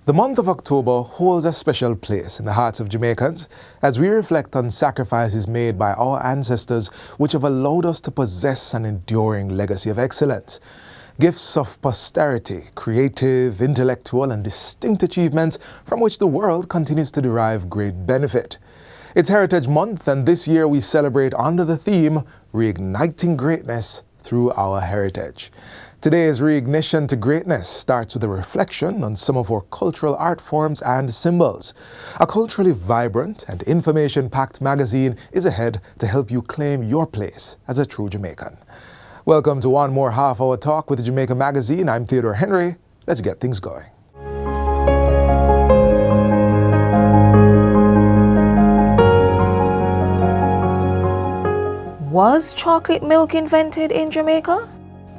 The month of October holds a special place in the hearts of Jamaicans as we reflect on sacrifices made by our ancestors which have allowed us to possess an enduring legacy of excellence. Gifts of posterity, creative, intellectual and distinct achievements from which the world continues to derive great benefit. It's Heritage Month, and this year we celebrate under the theme, Reigniting Greatness Through Our Heritage. Today's Reignition to Greatness starts with a reflection on some of our cultural art forms and symbols. A culturally vibrant and information-packed magazine is ahead to help you claim your place as a true Jamaican. Welcome to one more half-hour talk with Jamaica Magazine. I'm Theodore Henry. Let's get things going. Was chocolate milk invented in Jamaica?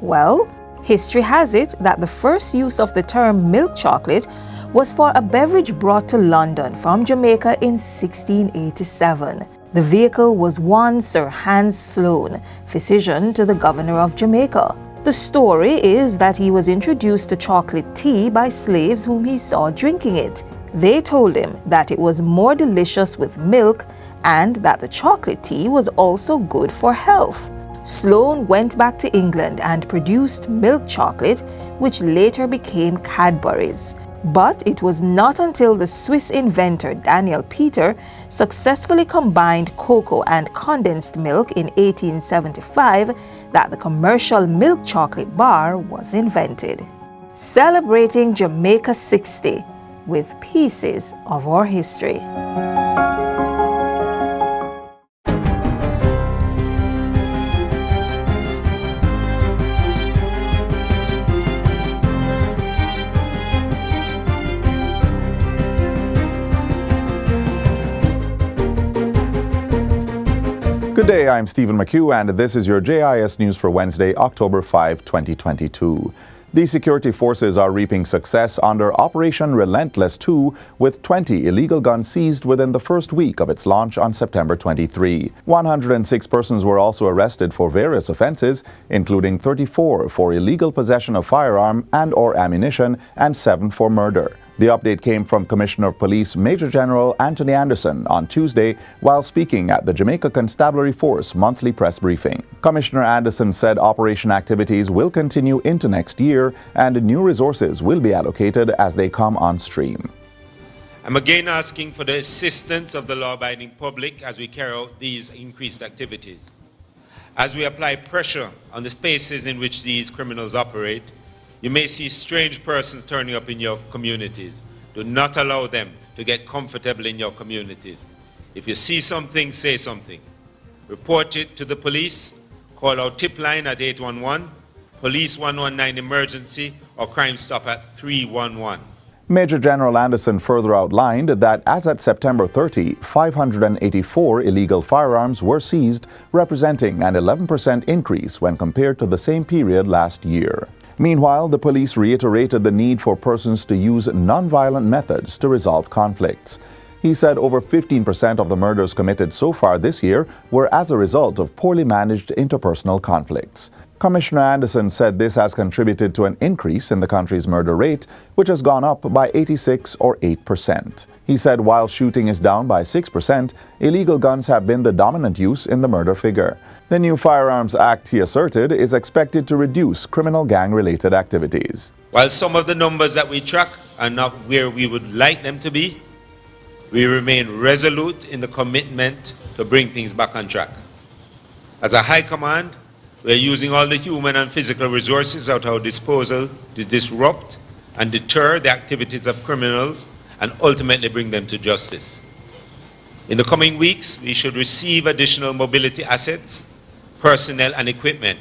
Well, history has it that the first use of the term milk chocolate was for a beverage brought to London from Jamaica in 1687. The vehicle was one Sir Hans Sloane, physician to the governor of Jamaica. The story is that he was introduced to chocolate tea by slaves whom he saw drinking it. They told him that it was more delicious with milk and that the chocolate tea was also good for health. Sloane went back to England and produced milk chocolate, which later became Cadbury's. But it was not until the Swiss inventor Daniel Peter successfully combined cocoa and condensed milk in 1875 that the commercial milk chocolate bar was invented. Celebrating Jamaica 60 with pieces of our history. Good day, I'm Stephen McHugh, and this is your JIS News for Wednesday, October 5, 2022. The security forces are reaping success under Operation Relentless 2, with 20 illegal guns seized within the first week of its launch on September 23. 106 persons were also arrested for various offenses, including 34 for illegal possession of firearm and/or ammunition and 7 for murder. The update came from Commissioner of Police Major General Anthony Anderson on Tuesday while speaking at the Jamaica Constabulary Force monthly press briefing. Commissioner Anderson said operation activities will continue into next year and new resources will be allocated as they come on stream. I'm again asking for the assistance of the law-abiding public as we carry out these increased activities. As we apply pressure on the spaces in which these criminals operate, you may see strange persons turning up in your communities. Do not allow them to get comfortable in your communities. If you see something, say something. Report it to the police, call our tip line at 811, police 119 emergency, or Crime Stop at 311. Major General Anderson further outlined that as at September 30, 584 illegal firearms were seized, representing an 11% increase when compared to the same period last year. Meanwhile, the police reiterated the need for persons to use non-violent methods to resolve conflicts. He said over 15% of the murders committed so far this year were as a result of poorly managed interpersonal conflicts. Commissioner Anderson said this has contributed to an increase in the country's murder rate, which has gone up by 86 or 8%. He said while shooting is down by 6%, illegal guns have been the dominant use in the murder figure. The new Firearms Act, he asserted, is expected to reduce criminal gang-related activities. While some of the numbers that we track are not where we would like them to be, we remain resolute in the commitment to bring things back on track. As a high command, we are using all the human and physical resources at our disposal to disrupt and deter the activities of criminals and ultimately bring them to justice. In the coming weeks, we should receive additional mobility assets, personnel and equipment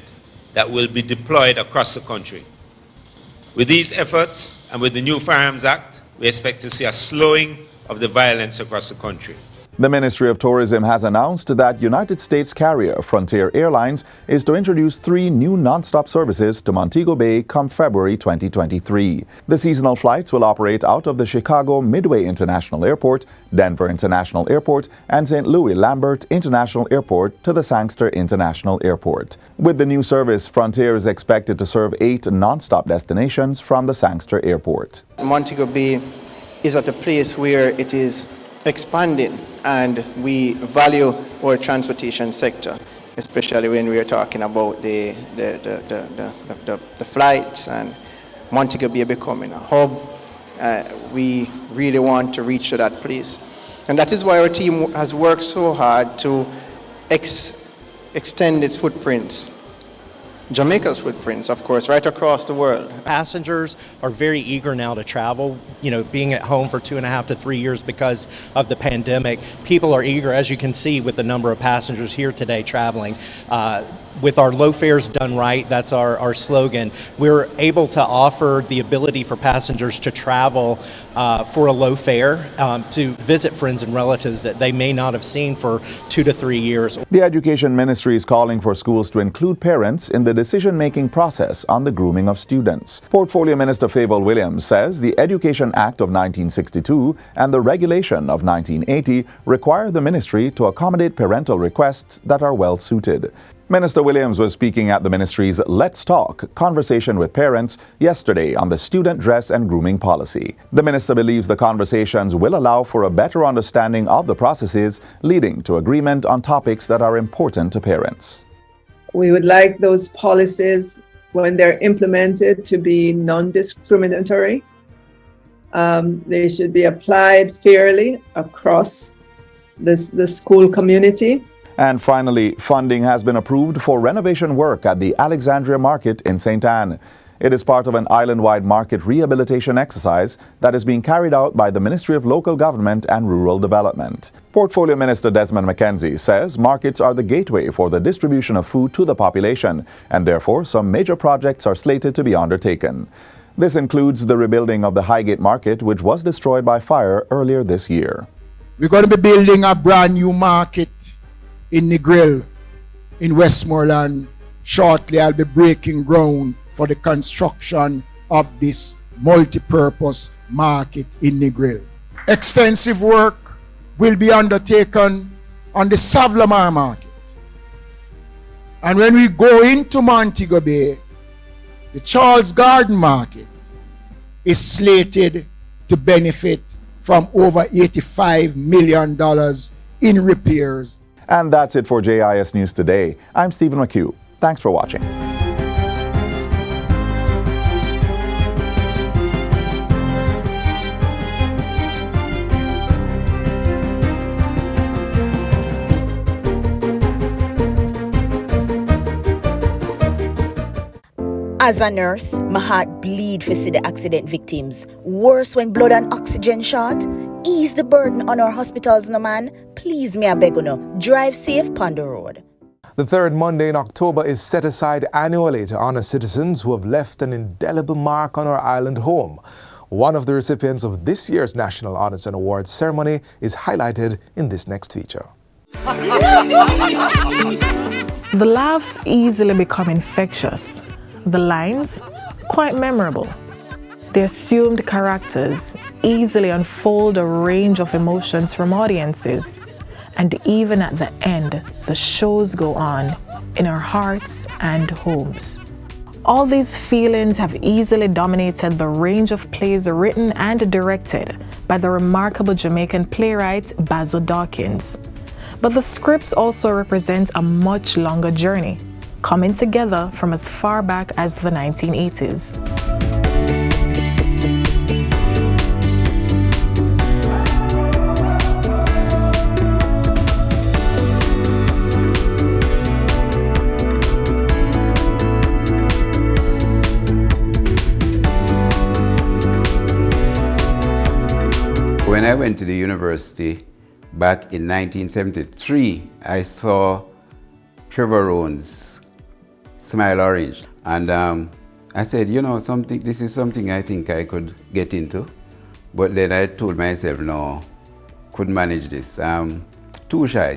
that will be deployed across the country. With these efforts and with the new Firearms Act, we expect to see a slowing of the violence across the country. The Ministry of Tourism has announced that United States carrier Frontier Airlines is to introduce 3 new non-stop services to Montego Bay come February 2023. The seasonal flights will operate out of the Chicago Midway International Airport, Denver International Airport, and St. Louis Lambert International Airport to the Sangster International Airport. With the new service, Frontier is expected to serve 8 non-stop destinations from the Sangster Airport. Montego Bay is at a place where it is expanding, and we value our transportation sector, especially when we are talking about the flights and Montego Bay becoming a hub. We really want to reach to that place. And that is why our team has worked so hard to extend its footprints, Jamaica's footprints, of course, right across the world. Passengers are very eager now to travel. Being at home for 2.5 to 3 years because of the pandemic, people are eager, as you can see with the number of passengers here today traveling. With our low fares done right, that's our slogan, we're able to offer the ability for passengers to travel for a low fare, to visit friends and relatives that they may not have seen for 2 to 3 years. The Education Ministry is calling for schools to include parents in the decision-making process on the grooming of students. Portfolio Minister Fable Williams says the Education Act of 1962 and the Regulation of 1980 require the ministry to accommodate parental requests that are well suited. Minister Williams was speaking at the ministry's Let's Talk conversation with parents yesterday on the student dress and grooming policy. The minister believes the conversations will allow for a better understanding of the processes, leading to agreement on topics that are important to parents. We would like those policies, when they're implemented, to be non-discriminatory. They should be applied fairly across the school community. And finally, funding has been approved for renovation work at the Alexandria Market in St. Anne. It is part of an island-wide market rehabilitation exercise that is being carried out by the Ministry of Local Government and Rural Development. Portfolio Minister Desmond McKenzie says markets are the gateway for the distribution of food to the population, and therefore some major projects are slated to be undertaken. This includes the rebuilding of the Highgate Market, which was destroyed by fire earlier this year. We're going to be building a brand new market in Negril, in Westmoreland. Shortly, I'll be breaking ground for the construction of this multi-purpose market in Negril. Extensive work will be undertaken on the Savlamar market. And when we go into Montego Bay, the Charles Garden market is slated to benefit from over $85 million in repairs. And that's it for JIS News Today. I'm Stephen McHugh. Thanks for watching. As a nurse, my heart bleed for see the accident victims. Worse when blood and oxygen short. Ease the burden on our hospitals, no man. Please, me I beg you no. Drive safe on the road. The third Monday in October is set aside annually to honor citizens who have left an indelible mark on our island home. One of the recipients of this year's National Honors and Awards ceremony is highlighted in this next feature. The laughs easily become infectious. The lines, quite memorable. The assumed characters easily unfold a range of emotions from audiences. And even at the end, the shows go on in our hearts and homes. All these feelings have easily dominated the range of plays written and directed by the remarkable Jamaican playwright Basil Dawkins. But the scripts also represent a much longer journey, coming together from as far back as the 1980s. When I went to the university back in 1973, I saw Trevor Rohn's Smile Orange. And I said, you know, this is something I think I could get into. But then I told myself, no, couldn't manage this. Too shy.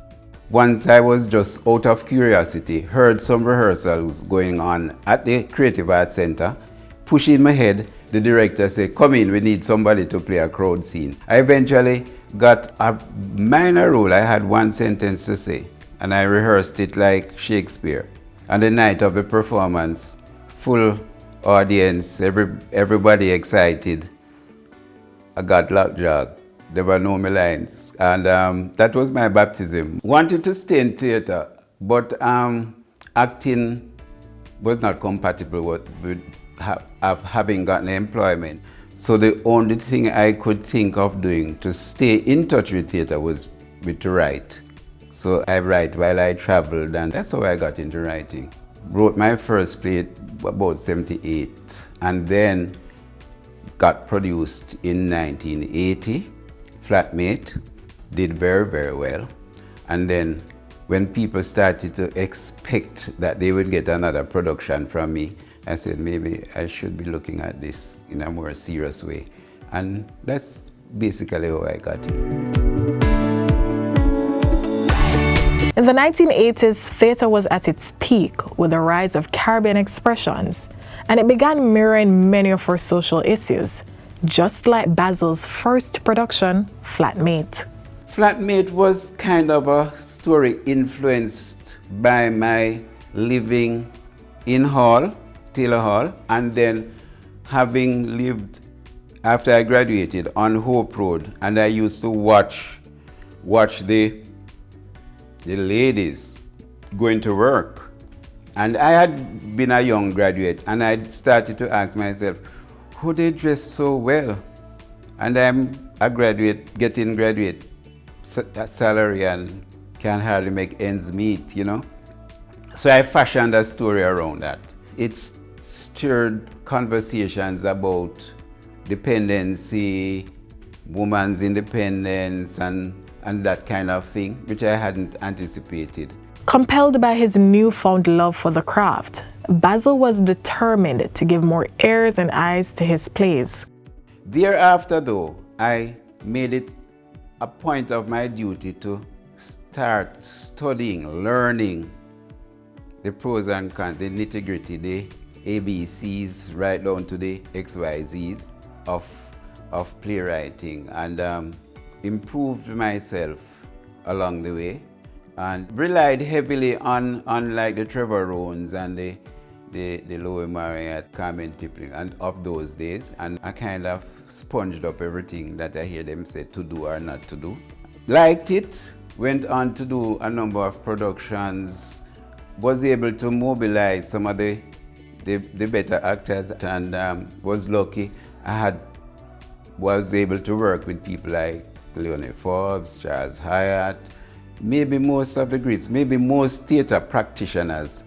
Once I was just out of curiosity, heard some rehearsals going on at the Creative Arts Center, pushing my head, the director said, come in, we need somebody to play a crowd scene. I eventually got a minor role. I had one sentence to say, and I rehearsed it like Shakespeare. On the night of the performance, full audience, everybody excited. a godlock jog. They were know my lines. And that was my baptism. Wanted to stay in theatre, but acting was not compatible with having gotten employment. So the only thing I could think of doing to stay in touch with theatre was to write. So I write while I traveled, and that's how I got into writing. Wrote my first play about 78, and then got produced in 1980. Flatmate did very, very well. And then when people started to expect that they would get another production from me, I said maybe I should be looking at this in a more serious way. And that's basically how I got it. In the 1980s, theatre was at its peak with the rise of Caribbean expressions, and it began mirroring many of our social issues, just like Basil's first production, Flatmate. Flatmate was kind of a story influenced by my living in Hall, Taylor Hall, and then having lived after I graduated on Hope Road, and I used to watch the ladies going to work. And I had been a young graduate, and I started to ask myself, who they dress so well? And I'm a graduate, getting graduate salary and can hardly make ends meet, you know? So I fashioned a story around that. It stirred conversations about dependency, woman's independence, and that kind of thing, which I hadn't anticipated. Compelled by his newfound love for the craft, Basil was determined to give more ears and eyes to his plays. Thereafter, though, I made it a point of my duty to start studying, learning the pros and cons, the nitty-gritty, the ABCs, right down to the XYZs of playwriting, and improved myself along the way, and relied heavily on like the Trevor Rones and the Louis Marriott, Carmen Tippling, and of those days, and I kind of sponged up everything that I hear them say to do or not to do. Liked it, went on to do a number of productions, was able to mobilize some of the better actors, and was lucky. Was able to work with people like Leonie Forbes, Charles Hyatt, maybe most of the greats, maybe most theatre practitioners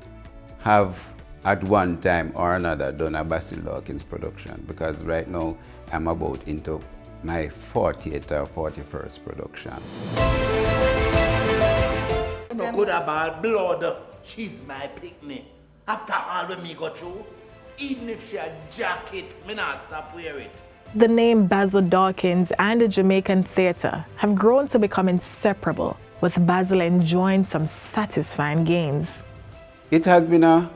have at one time or another done a Basil Dawkins production, because right now I'm about into my 40th or 41st production. No good about blood, she's my picnic. After all when me go through, even if she a jacket, me not stop wear it. The name Basil Dawkins and the Jamaican theatre have grown to become inseparable, with Basil enjoying some satisfying gains. It has been a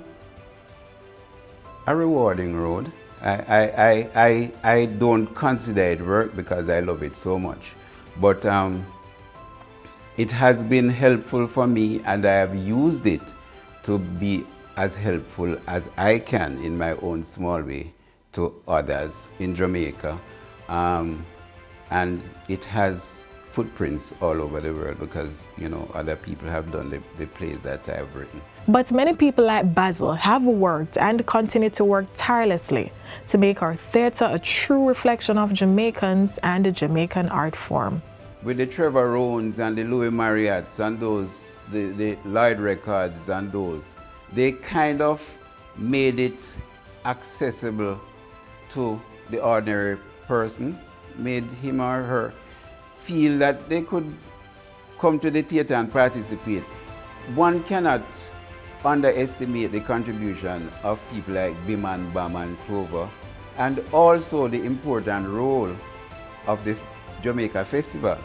rewarding road. I don't consider it work because I love it so much. But it has been helpful for me, and I have used it to be as helpful as I can in my own small way to others in Jamaica. And it has footprints all over the world because, you know, other people have done the plays that I've written. But many people like Basil have worked and continue to work tirelessly to make our theatre a true reflection of Jamaicans and the Jamaican art form. With the Trevor Rones and the Louis Marriotts and those, the Lloyd Records and those, they kind of made it accessible to the ordinary person, made him or her feel that they could come to the theatre and participate. One cannot underestimate the contribution of people like Biman, Bam and Clover, and also the important role of the Jamaica Festival,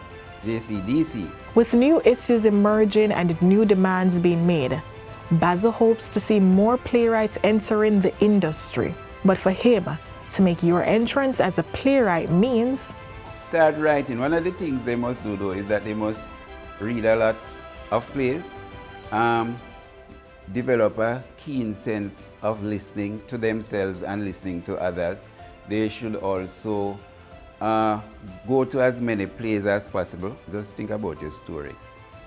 JCDC. With new issues emerging and new demands being made, Basil hopes to see more playwrights entering the industry. But for him, to make your entrance as a playwright means start writing. One of the things they must do, though, is that they must read a lot of plays, develop a keen sense of listening to themselves and listening to others. They should also go to as many places as possible. Just think about your story.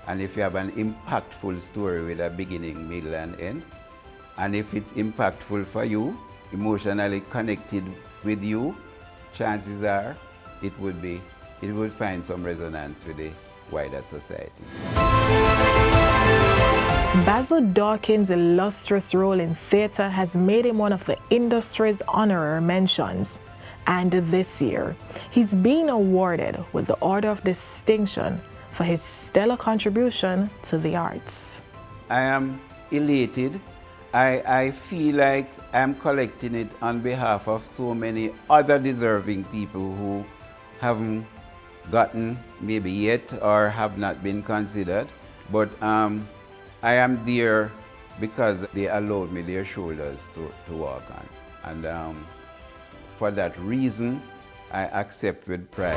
And if you have an impactful story with a beginning, middle, and end, and if it's impactful for you, emotionally connected with you, chances are it would find some resonance with the wider society. Basil Dawkins' illustrious role in theatre has made him one of the industry's honorary mentions. And this year, he's been awarded with the Order of Distinction for his stellar contribution to the arts. I am elated. I feel like I'm collecting it on behalf of so many other deserving people who haven't gotten maybe yet or have not been considered. But I am there because they allowed me their shoulders to walk on. And for that reason, I accept with pride.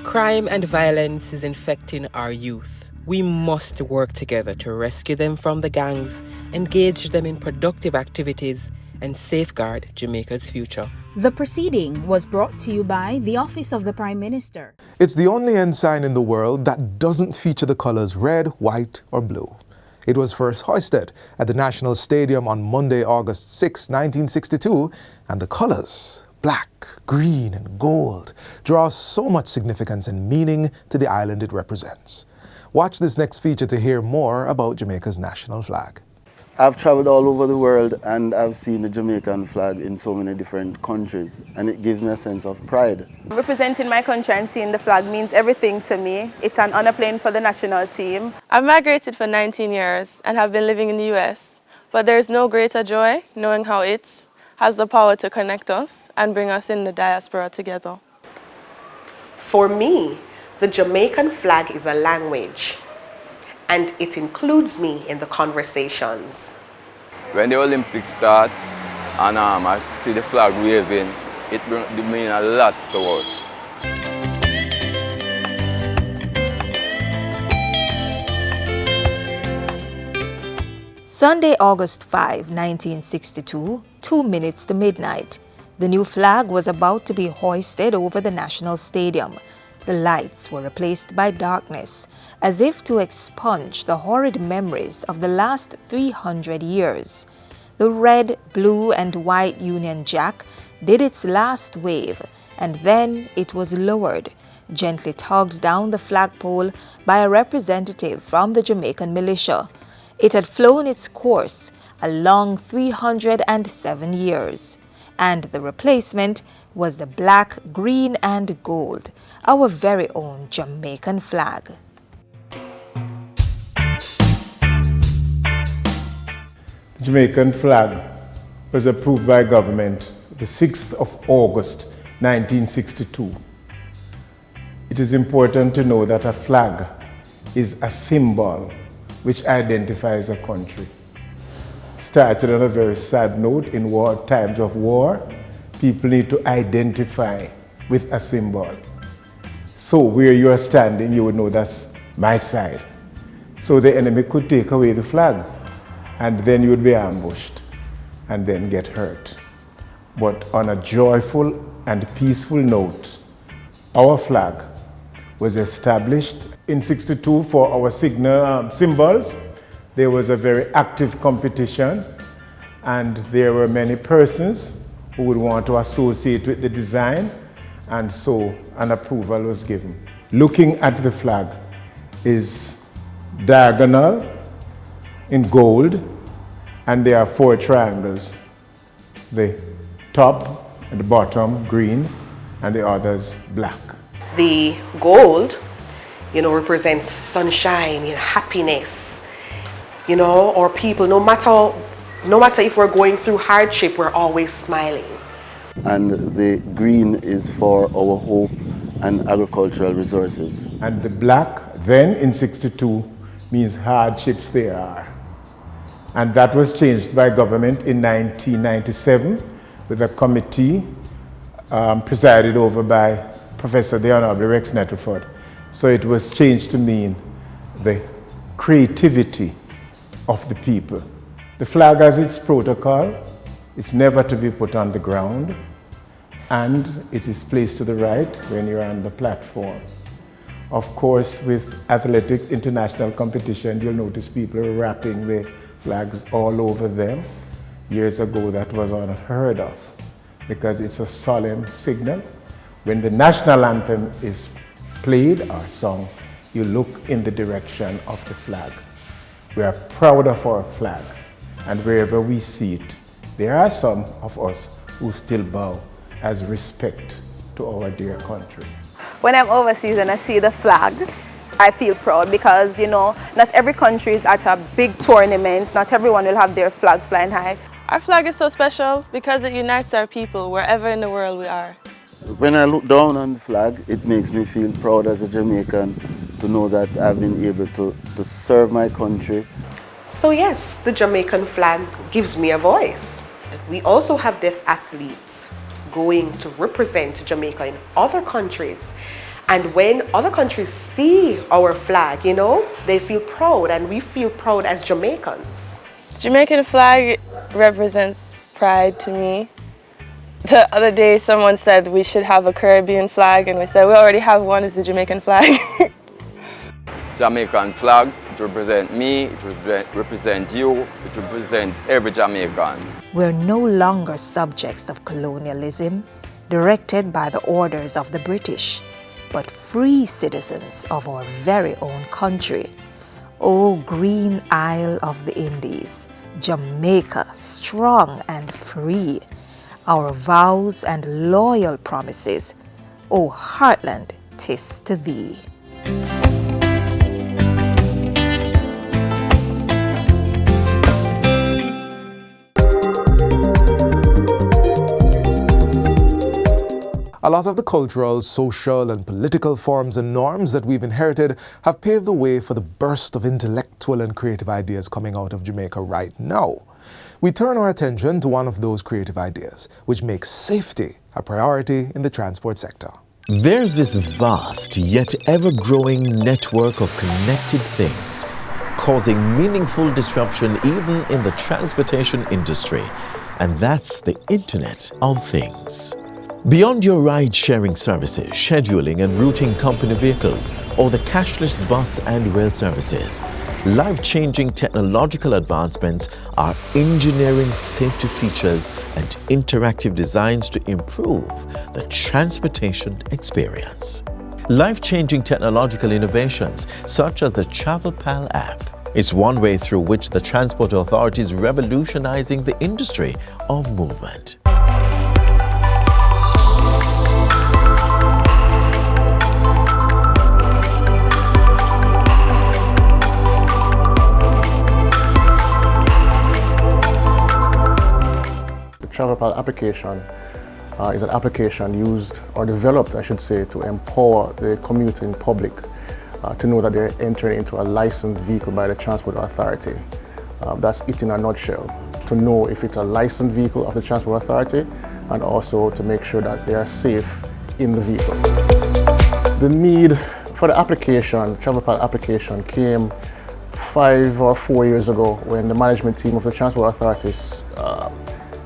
Crime and violence is infecting our youth. We must work together to rescue them from the gangs, engage them in productive activities, and safeguard Jamaica's future. The proceeding was brought to you by the Office of the Prime Minister. It's the only ensign in the world that doesn't feature the colors red, white, or blue. It was first hoisted at the National Stadium on Monday, August 6, 1962, and the colors, black, green, and gold, draw so much significance and meaning to the island it represents. Watch this next feature to hear more about Jamaica's national flag. I've traveled all over the world and I've seen the Jamaican flag in so many different countries, and it gives me a sense of pride. Representing my country and seeing the flag means everything to me. It's an honor playing for the national team. I've migrated for 19 years and have been living in the US, but there is no greater joy knowing how it has the power to connect us and bring us in the diaspora together. For me, the Jamaican flag is a language, and it includes me in the conversations. When the Olympics starts and I see the flag waving, it means a lot to us. Sunday, August 5, 1962, 2 minutes to midnight. The new flag was about to be hoisted over the National Stadium. The lights were replaced by darkness, as if to expunge the horrid memories of the last 300 years. The red, blue, and white Union Jack did its last wave, and then it was lowered, gently tugged down the flagpole by a representative from the Jamaican militia. It had flown its course a long 307 years, and the replacement was the black, green, and gold, our very own Jamaican flag. The Jamaican flag was approved by government the 6th of August 1962. It is important to know that a flag is a symbol which identifies a country. Started on a very sad note. In times of war, people need to identify with a symbol. So where you are standing, you would know that's my side. So the enemy could take away the flag, and then you would be ambushed and then get hurt. But on a joyful and peaceful note, our flag was established in '62 for our symbols. There was a very active competition, and there were many persons who would want to associate with the design, and so an approval was given. Looking at the flag is diagonal in gold, and there are 4 triangles. The top and the bottom green, and the others black. The gold, represents sunshine and happiness. Or people, no matter if we're going through hardship, we're always smiling. And the green is for our hope and agricultural resources. And the black, then in '62, means hardships there are. And that was changed by government in 1997 with a committee presided over by Professor the Honorable Rex Nettleford. So it was changed to mean the creativity of the people. The flag has its protocol. It's never to be put on the ground, and it is placed to the right when you're on the platform. Of course, with athletics international competition, you'll notice people are wrapping the flags all over them. Years ago, that was unheard of because it's a solemn signal. When the national anthem is played or sung, you look in the direction of the flag. We are proud of our flag, and wherever we see it, there are some of us who still bow as respect to our dear country. When I'm overseas and I see the flag, I feel proud because, you know, not every country is at a big tournament. Not everyone will have their flag flying high. Our flag is so special because it unites our people wherever in the world we are. When I look down on the flag, it makes me feel proud as a Jamaican to know that I've been able to serve my country. So yes, the Jamaican flag gives me a voice. We also have deaf athletes going to represent Jamaica in other countries. And when other countries see our flag, you know, they feel proud, and we feel proud as Jamaicans. The Jamaican flag represents pride to me. The other day someone said we should have a Caribbean flag, and we said we already have one, it's the Jamaican flag. Jamaican flags, it represent me, it represent you, it represent every Jamaican. We're no longer subjects of colonialism directed by the orders of the British, but free citizens of our very own country. O green isle of the Indies, Jamaica, strong and free, our vows and loyal promises, O heartland, 'tis to thee. A lot of the cultural, social, and political forms and norms that we've inherited have paved the way for the burst of intellectual and creative ideas coming out of Jamaica right now. We turn our attention to one of those creative ideas, which makes safety a priority in the transport sector. There's this vast yet ever-growing network of connected things, causing meaningful disruption even in the transportation industry, and that's the Internet of Things. Beyond your ride-sharing services, scheduling and routing company vehicles, or the cashless bus and rail services, life-changing technological advancements are engineering safety features and interactive designs to improve the transportation experience. Life-changing technological innovations, such as the TravelPal app, is one way through which the Transport Authority is revolutionizing the industry of movement. TravelPal application is an application used or developed, I should say, to empower the commuting public to know that they're entering into a licensed vehicle by the Transport Authority. That's it in a nutshell. To know if it's a licensed vehicle of the Transport Authority, and also to make sure that they are safe in the vehicle. The need for the application, TravelPal application, came 5 or 4 years ago when the management team of the Transport Authorities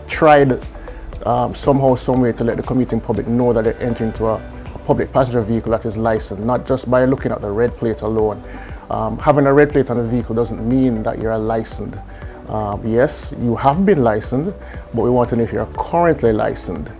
tried somehow, some way to let the commuting public know that they're entering into a public passenger vehicle that is licensed, not just by looking at the red plate alone. Having a red plate on a vehicle doesn't mean that you're licensed. Yes, you have been licensed, but we want to know if you're currently licensed.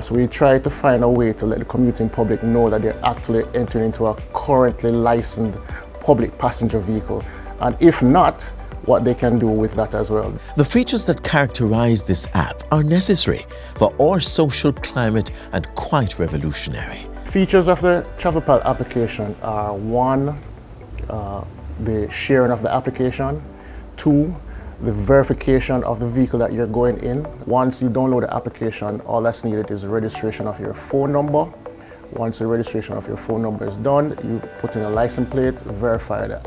So we try to find a way to let the commuting public know that they're actually entering into a currently licensed public passenger vehicle. And if not, what they can do with that as well. The features that characterize this app are necessary for our social climate and quite revolutionary. Features of the TravelPal application are 1, the sharing of the application, 2, the verification of the vehicle that you're going in. Once you download the application, all that's needed is the registration of your phone number. Once the registration of your phone number is done, you put in a license plate, verify the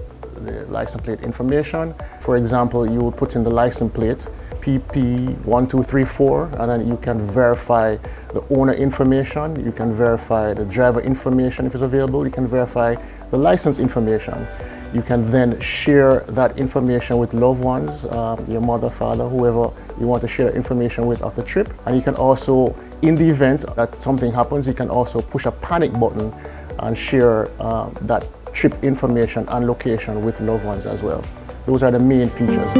license plate information. For example, you will put in the license plate PP1234, and then you can verify the owner information, you can verify the driver information if it's available, you can verify the license information. You can then share that information with loved ones, your mother, father, whoever you want to share that information with after the trip. And you can also, in the event that something happens, you can also push a panic button and share that trip information and location with loved ones as well. Those are the main features.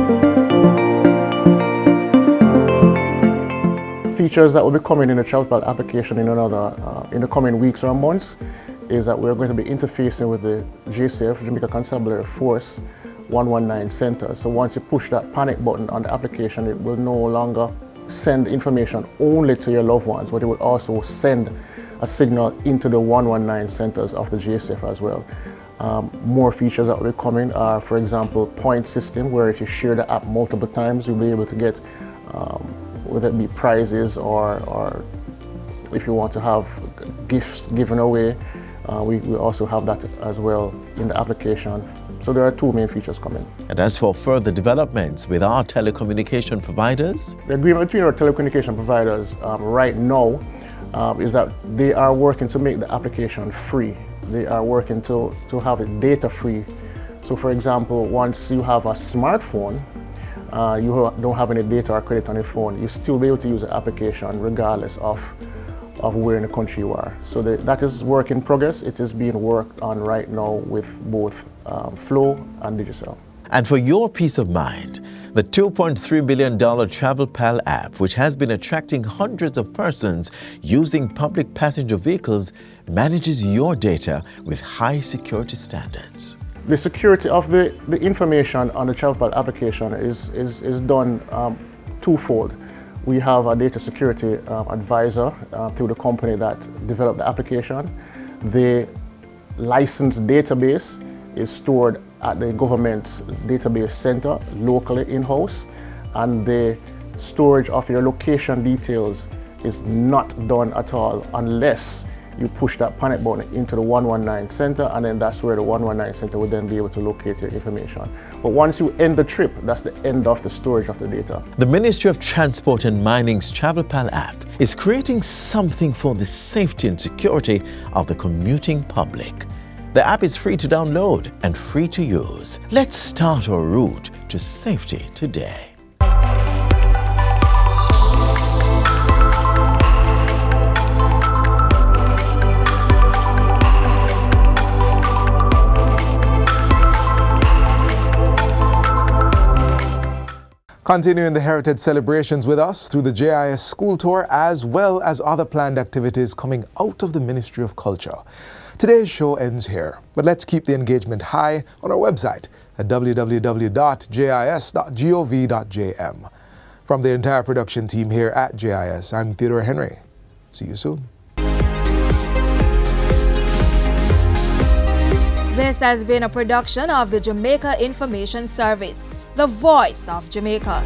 Features that will be coming in the TravelPal application in the coming weeks or months is that we're going to be interfacing with the JCF, Jamaica Constabulary Force 119 Center. So once you push that panic button on the application, it will no longer send information only to your loved ones, but it will also send a signal into the 119 centers of the JCF as well. More features that will be coming are, for example, point system, where if you share the app multiple times, you'll be able to get, whether it be prizes or if you want to have gifts given away, we also have that as well in the application. So there are two main features coming. And as for further developments with our telecommunication providers? The agreement between our telecommunication providers right now is that they are working to make the application free. They are working to have it data free. So for example, once you have a smartphone, you don't have any data or credit on your phone, you still be able to use the application regardless of where in the country you are. So that is work in progress. It is being worked on right now with both Flow and Digicel. And for your peace of mind, the $2.3 billion TravelPal app, which has been attracting hundreds of persons using public passenger vehicles, manages your data with high security standards. The security of the information on the TravelPal application is done twofold. We have a data security advisor through the company that developed the application. The licensed database is stored at the government database center locally in-house, and the storage of your location details is not done at all unless you push that panic button into the 119 center, and then that's where the 119 center will then be able to locate your information. But once you end the trip, that's the end of the storage of the data. The Ministry of Transport and Mining's TravelPal app is creating something for the safety and security of the commuting public. The app is free to download and free to use. Let's start our route to safety today. Continuing the heritage celebrations with us through the JIS school tour, as well as other planned activities coming out of the Ministry of Culture. Today's show ends here, but let's keep the engagement high on our website at www.jis.gov.jm. From the entire production team here at JIS, I'm Theodore Henry. See you soon. This has been a production of the Jamaica Information Service, the voice of Jamaica.